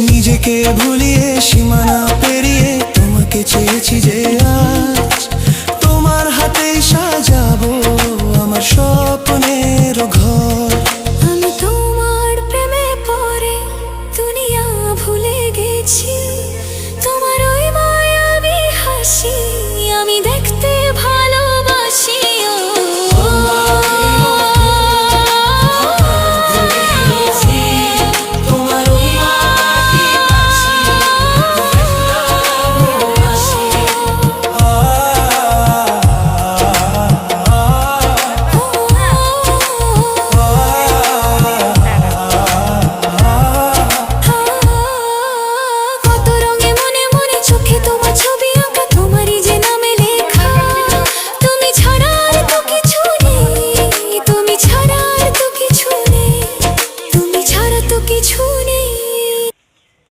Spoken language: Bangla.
নিজেকে ভুলিয়ে সীমানা পেরিয়ে তোমাকে চেয়েছি যে আজ তোমার হাতেই সাজাবো আমার স্বপ্নের ঘর। আমি তোমার প্রেমে পড়ে দুনিয়া ভুলে গেছি।